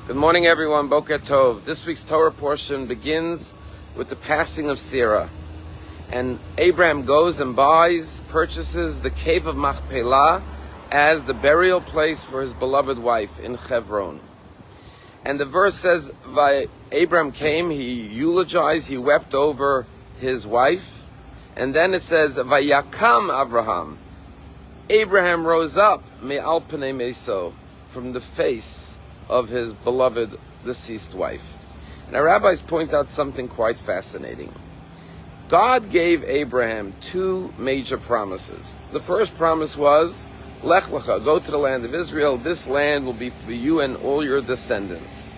Good morning, everyone. Boker Tov. This week's Torah portion begins with the passing of Sarah. And Abraham goes and purchases the cave of Machpelah as the burial place for his beloved wife in Hebron. And the verse says, Abraham came, he eulogized, he wept over his wife. And then it says, Vayakam Avraham. Abraham rose up, me'al pnei meso, from the face of his beloved deceased wife. And our rabbis point out something quite fascinating. God gave Abraham two major promises. The first promise was, Lech Lecha, go to the land of Israel. This land will be for you and all your descendants.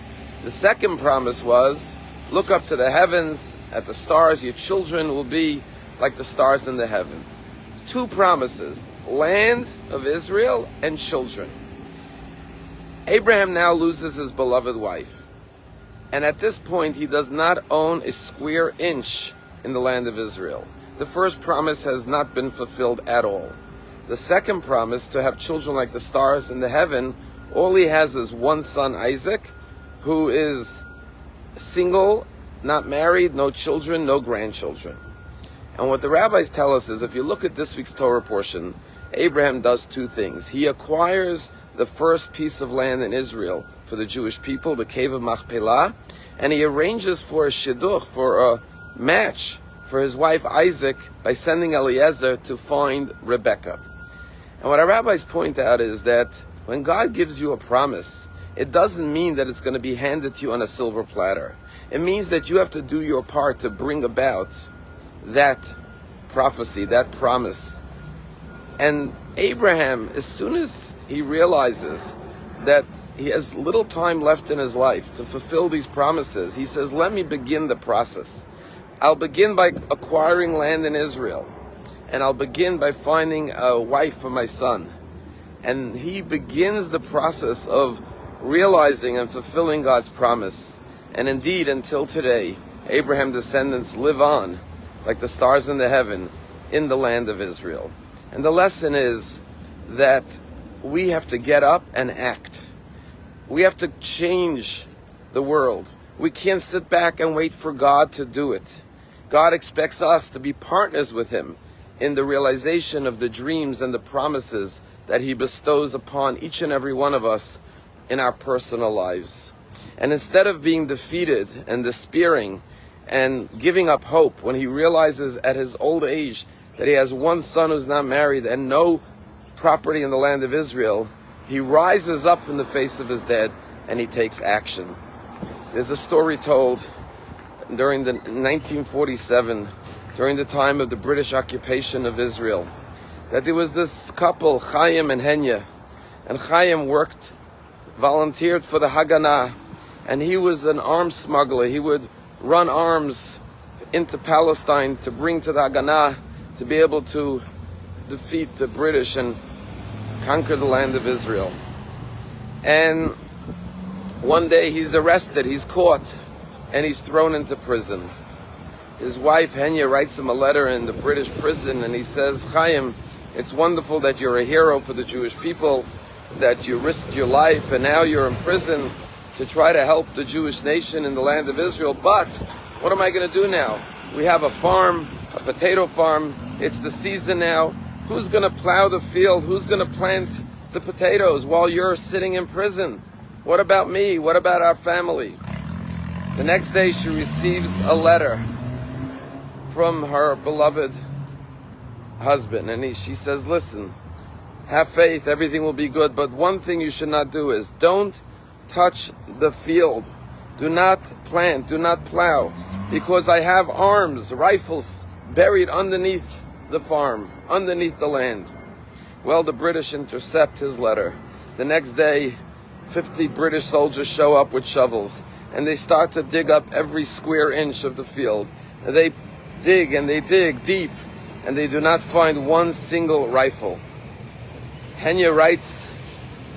The second promise was, look up to the heavens, at the stars. Your children will be like the stars in the heaven. Two promises, land of Israel and children. Abraham now loses his beloved wife. And at this point, he does not own a square inch in the land of Israel. The first promise has not been fulfilled at all. The second promise, to have children like the stars in the heaven, all he has is one son, Isaac, who is single, not married, no children, no grandchildren. And what the rabbis tell us is, if you look at this week's Torah portion, Abraham does two things. He acquires the first piece of land in Israel for the Jewish people, the cave of Machpelah, and he arranges for a shidduch, for a match for his wife Isaac, by sending Eliezer to find Rebekah. And what our rabbis point out is that when God gives you a promise, it doesn't mean that it's going to be handed to you on a silver platter. It means that you have to do your part to bring about that prophecy, that promise. And Abraham, as soon as he realizes that he has little time left in his life to fulfill these promises, he says, let me begin the process. I'll begin by acquiring land in Israel, and I'll begin by finding a wife for my son. And he begins the process of realizing and fulfilling God's promise. And indeed, until today, Abraham's descendants live on like the stars in the heaven in the land of Israel. And the lesson is that we have to get up and act. We have to change the world. We can't sit back and wait for God to do it. God expects us to be partners with Him in the realization of the dreams and the promises that He bestows upon each and every one of us in our personal lives. And instead of being defeated and despairing and giving up hope when he realizes at his old age that he has one son who's not married and no property in the land of Israel, he rises up from the face of his dead and he takes action. There's a story told during 1947, during the time of the British occupation of Israel, that there was this couple, Chaim and Henya, and Chaim volunteered for the Haganah, and he was an arms smuggler. He would run arms into Palestine to bring to the Haganah to be able to defeat the British and conquer the land of Israel. And one day he's arrested, he's caught, and he's thrown into prison. His wife Henya writes him a letter in the British prison, and he says, Chaim, it's wonderful that you're a hero for the Jewish people, that you risked your life, and now you're in prison to try to help the Jewish nation in the land of Israel. But what am I going to do now? We have a farm, a potato farm. It's the season now. Who's going to plow the field? Who's going to plant the potatoes while you're sitting in prison? What about me? What about our family? The next day she receives a letter from her beloved husband, and she says, listen, have faith, everything will be good, but one thing you should not do is don't touch the field. Do not plant, do not plow, because I have arms, rifles buried underneath the farm, underneath the land. Well, the British intercept his letter. The next day, 50 British soldiers show up with shovels, and they start to dig up every square inch of the field. And they dig deep, and they do not find one single rifle. Henya writes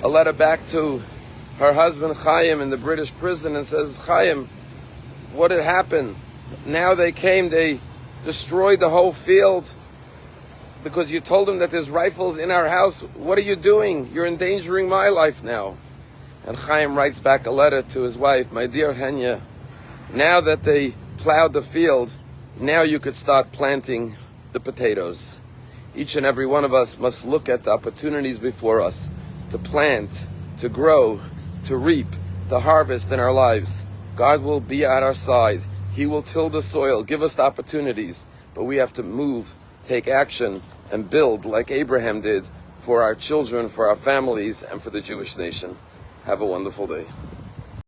a letter back to her husband Chaim in the British prison and says, Chaim, what had happened? Now they came, they destroyed the whole field because you told them that there's rifles in our house. What are you doing? You're endangering my life now. And Chaim writes back a letter to his wife, my dear Henya, now that they plowed the field, now you could start planting the potatoes. Each and every one of us must look at the opportunities before us to plant, to grow, to reap, to harvest in our lives. God will be at our side. He will till the soil, give us the opportunities, but we have to move, take action, and build like Abraham did for our children, for our families, and for the Jewish nation. Have a wonderful day.